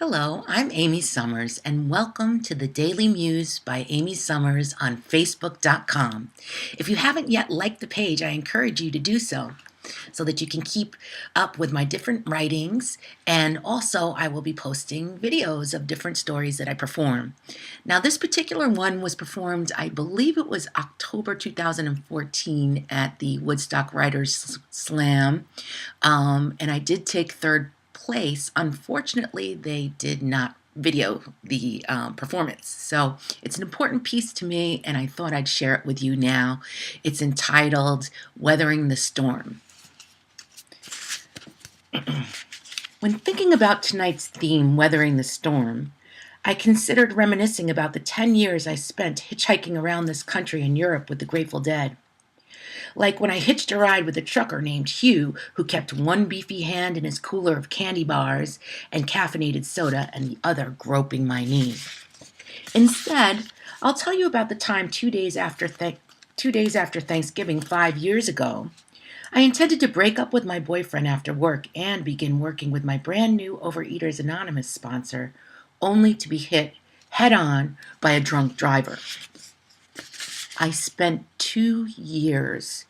Hello, I'm Amy Summers, and welcome to the Daily Muse by Amy Summers on Facebook.com. If you haven't yet liked the page, I encourage you to do so that you can keep up with my different writings, and also I will be posting videos of different stories that I perform. Now, this particular one was performed, I believe it was October 2014 at the Woodstock Writers Slam, and I did take third place. Unfortunately, they did not video the performance. So it's an important piece to me, and I thought I'd share it with you now. It's entitled Weathering the Storm. When thinking about tonight's theme, Weathering the Storm, I considered reminiscing about the 10 years I spent hitchhiking around this country and Europe with the Grateful Dead. Like when I hitched a ride with a trucker named Hugh, who kept one beefy hand in his cooler of candy bars and caffeinated soda and the other groping my knee. Instead, I'll tell you about the time 2 days after Thanksgiving 5 years ago. I intended to break up with my boyfriend after work and begin working with my brand new Overeaters Anonymous sponsor, only to be hit head-on by a drunk driver. I spent 2 years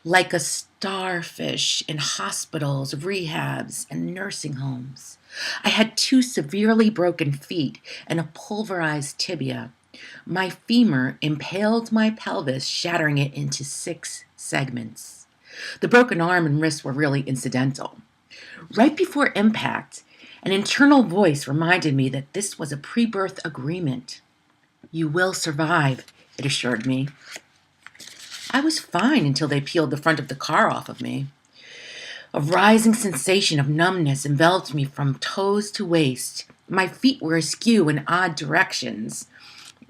like a starfish in hospitals, rehabs, and nursing homes. I had 2 severely broken feet and a pulverized tibia. My femur impaled my pelvis, shattering it into 6 segments. The broken arm and wrist were really incidental. Right before impact, an internal voice reminded me that this was a pre-birth agreement. "You will survive," it assured me. I was fine until they peeled the front of the car off of me. A rising sensation of numbness enveloped me from toes to waist. My feet were askew in odd directions.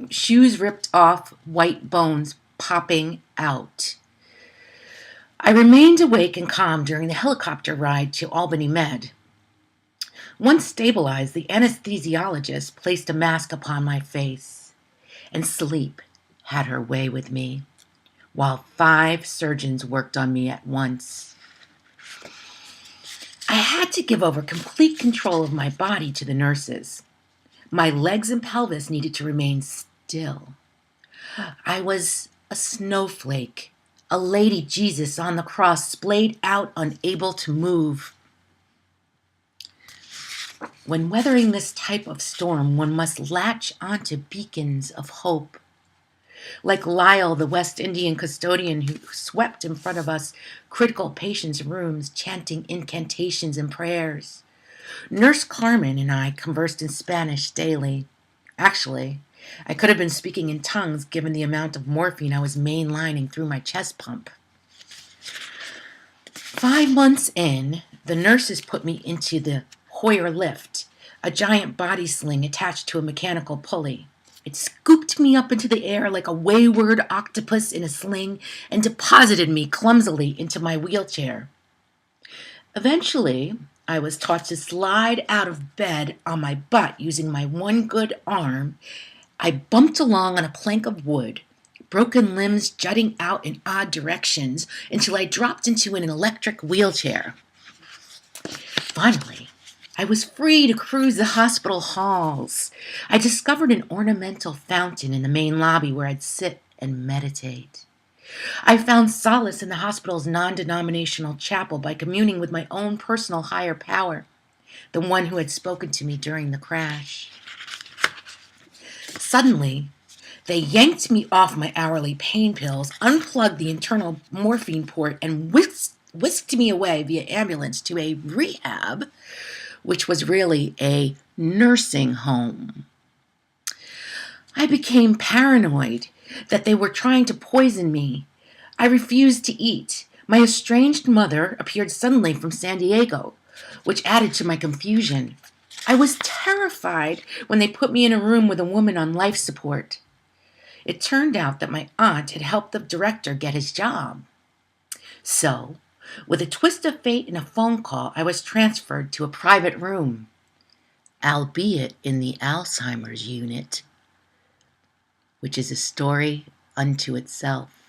Shoes ripped off, white bones popping out. I remained awake and calm during the helicopter ride to Albany Med. Once stabilized, the anesthesiologist placed a mask upon my face, and sleep had her way with me, while 5 surgeons worked on me at once. I had to give over complete control of my body to the nurses. My legs and pelvis needed to remain still. I was a snowflake, a lady Jesus on the cross, splayed out, unable to move. When weathering this type of storm, one must latch onto beacons of hope. Like Lyle, the West Indian custodian who swept in front of us critical patients' rooms, chanting incantations and prayers. Nurse Carmen and I conversed in Spanish daily. Actually, I could have been speaking in tongues given the amount of morphine I was mainlining through my chest pump. 5 months in, the nurses put me into the Hoyer lift, a giant body sling attached to a mechanical pulley. It scooped me up into the air like a wayward octopus in a sling and deposited me clumsily into my wheelchair. Eventually, I was taught to slide out of bed on my butt using my one good arm. I bumped along on a plank of wood, broken limbs jutting out in odd directions until I dropped into an electric wheelchair. Finally, I was free to cruise the hospital halls. I discovered an ornamental fountain in the main lobby where I'd sit and meditate. I found solace in the hospital's non-denominational chapel by communing with my own personal higher power, the one who had spoken to me during the crash. Suddenly, they yanked me off my hourly pain pills, unplugged the internal morphine port, and whisked me away via ambulance to a rehab, which was really a nursing home. I became paranoid that they were trying to poison me. I refused to eat. My estranged mother appeared suddenly from San Diego, which added to my confusion. I was terrified when they put me in a room with a woman on life support. It turned out that my aunt had helped the director get his job. So, with a twist of fate and a phone call, I was transferred to a private room, albeit in the Alzheimer's unit, which is a story unto itself.